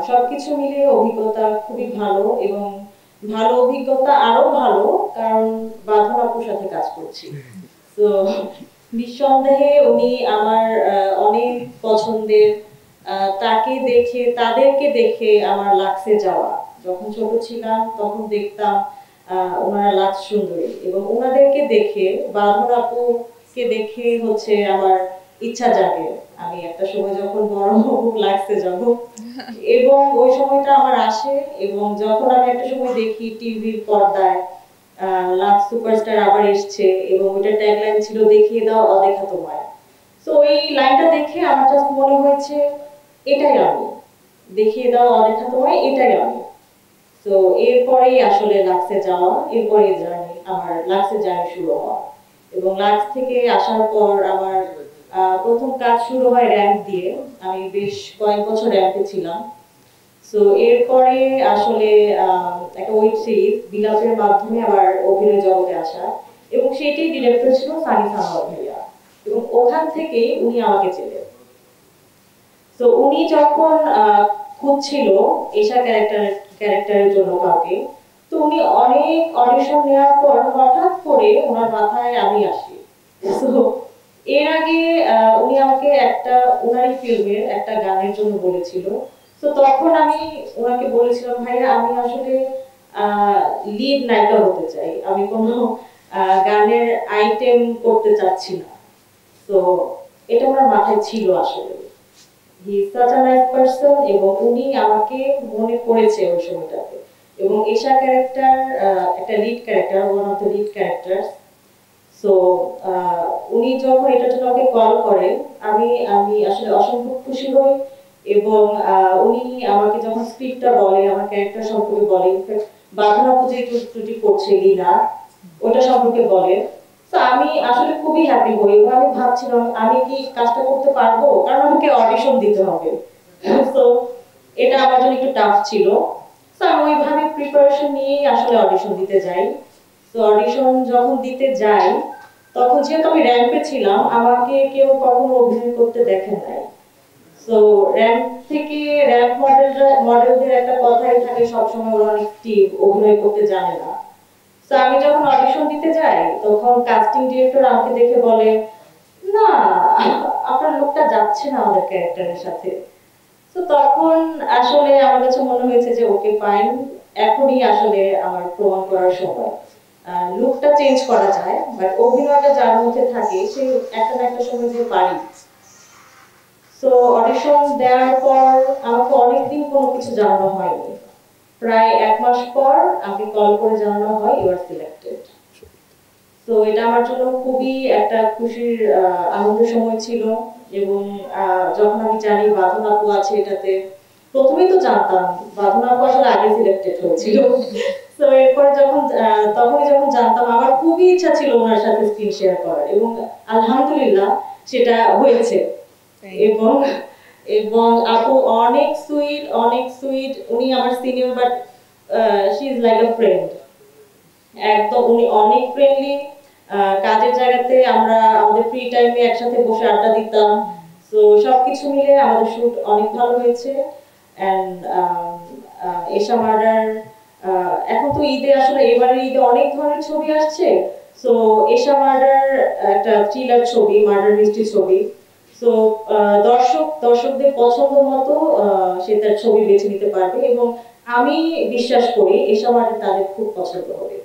সবকিছু মিলিয়ে অভিজ্ঞতা খুবই ভালো, এবং ভালো অভিজ্ঞতা আরো ভালো কারণ বাঁধন আপুর সাথে কাজ করছি। তো নিঃসন্দেহে উনি আমার অনেক পছন্দের। তাকে দেখে, তাদেরকে দেখে আমার লাক্সে যাওয়া। যখন ছোট ছিলাম তখন দেখতাম ওনারা লাক্স সুন্দরী, এবং ওনাদেরকে দেখে, বাঁধন আপুকে দেখে হচ্ছে আমার ইচ্ছা জাগে আমি একটা সময় যখন বড় হব লাক্সে যাব। এবং ওই সময়টা আমার আসে, এবং যখন আমি একটা সময় দেখি টিভির পর্দায় লাক্স সুপারস্টার আবার এসছে, এবং ওইটার ট্যাগলাইন ছিল দেখিয়ে দাও অদেখা তোমায়। তো ওই লাইনটা দেখে আমার জাস্ট মনে হয়েছে এটাই আমি, দেখিয়ে দাও অদেখা তোমায়, এটাই আমি। তো এরপরেই আসলে লাক্সে যাওয়া, এরপরে জার্নি, আমার লাক্সে জার্নি শুরু হওয়া। এবং লাক্স থেকে আসার পর আমার প্রথম কাজ শুরু হয় র্যাম্প দিয়ে। আমি বেশ কয়েক বছর র্যাম্পে ছিলাম। তো এরপরে আসলে একটা ওয়েব সিরিজ বিলাপের মাধ্যমে আমার অভিনয় জগতে আসা, এবং সেটি ডিরেক্টর ছিল সানি সানোয়ার ভাইয়া, এবং ওখান থেকেই উনি আমাকে চেনেন। তো উনি যখন খুঁজছিল এশা ক্যারেক্টারের জন্য কাউকে, তো উনি অনেক অডিশন নেওয়ার পর হঠাৎ করে ওনার মাথায় আমি আসি। তো এর আগে উনি আমাকে একটা ওনারই ফিল্মের একটা গানের জন্য বলেছিল। তো তখন আমি ওনাকে বলেছিলাম ভাইয়া আমি আসলে লিড নায়িকা হতে চাই, আমি কোনো গানের আইটেম করতে চাচ্ছি না। তো এটা আমার মাথায় ছিল আসলে। He is such a nice person, এবং উনি আমাকে মনে করেছে ওই সময়টাতে। এবং এশা ক্যারেক্টার একটা lead character, one of the lead character. So উনি যখন এটার জন্য আমাকে কল করেন, আমি আমি আসলে অসম্ভব খুশি হই। এবং উনি আমাকে যখন স্ক্রিপ্টটা বলে, আমার ক্যারেক্টার সম্পর্কে বলে, ইনফ্যাক্ট বাঁধন আপু যে চরিত্রটি করছে লীনা, ওটা সম্পর্কে বলে। তো আমি আসলে খুবই হ্যাপি হই, এবং আমি ভাবছিলাম আমি কি কাজটা করতে পারবো, কারণ আমাকে অডিশন দিতে হবে। তো এটা আমার জন্য একটু টাফ ছিল। তো আমি ওইভাবে প্রিপারেশন নিয়েই আসলে অডিশন দিতে যাই। তো অডিশন যখন দিতে যাই, তখন যেহেতু আমি র্যাম্পে ছিলাম, আমাকে কেউ কখনো অভিনয় করতে দেখেন নাই। তো র্যাম্প থেকে, র্যাম্প মডেলদের একটা কথাই থাকে সবসময়, ওরা অনেক টিম অভিনয় করতে জানে না। তো আমি যখন অডিশন দিতে যাই, তখন কাস্টিং ডিরেক্টর আমাকে দেখে বলে না, আপনার লোকটা যাচ্ছে না আমাদের ক্যারেক্টারের সাথে। তো তখন আসলে আমার কাছে মনে হয়েছে যে ওকে ফাইন, এখনই আসলে আমার প্রমাণ করার সময়। লুকটা চেঞ্জ করা যায়, বাট অভিনয়টা যার মধ্যে থাকে সে একটা না একটা সময় যে পারি। তো অডিশন দেওয়ার পর আমাকে অনেকদিন কোনো কিছু জানানো হয়নি। প্রায় 1 মাস পর আমাকে কল করে জানানো হয় ইউ আর সিলেক্টেড। তো এটা আমার জন্য খুবই একটা খুশির আনন্দের সময় ছিল। এবং যখন আমি জানি বাঁধন আপু আছে এটাতে, প্রথমেই তো জানতাম বাঁধন আপু আসলে আগে সিলেক্টেড হয়েছিল। তো এরপরে যখন তখনই যখন জানতাম, আমার খুবই ইচ্ছা ছিল ওনার সাথে স্ক্রিন শেয়ার করার, এবং আলহামদুলিল্লাহ সেটা হয়েছে। এবং এবং আপু অনেক সুইট, অনেক সুইট। উনি আমার senior, but she is like a friend. একদম উনি অনেক ফ্রেন্ডলি। কাজের জায়গাতে আমরা আমাদের ফ্রি টাইমে একসাথে বসে আড্ডা দিতাম। তো সবকিছু মিলে আমাদের শুট অনেক ভালো হয়েছে। এন্ড এশা মার্ডার, এখন তো ঈদে আসলে এবারের ঈদে অনেক ধরনের ছবি আসছে। সো এশা মার্ডার একটা থ্রিলার ছবি, মার্ডার মিস্ট্রি ছবি। তো দর্শকদের পছন্দ মতো সে তার ছবি বেছে নিতে পারবে, এবং আমি বিশ্বাস করি এসব মার্ডার তাদের খুব পছন্দ হবে।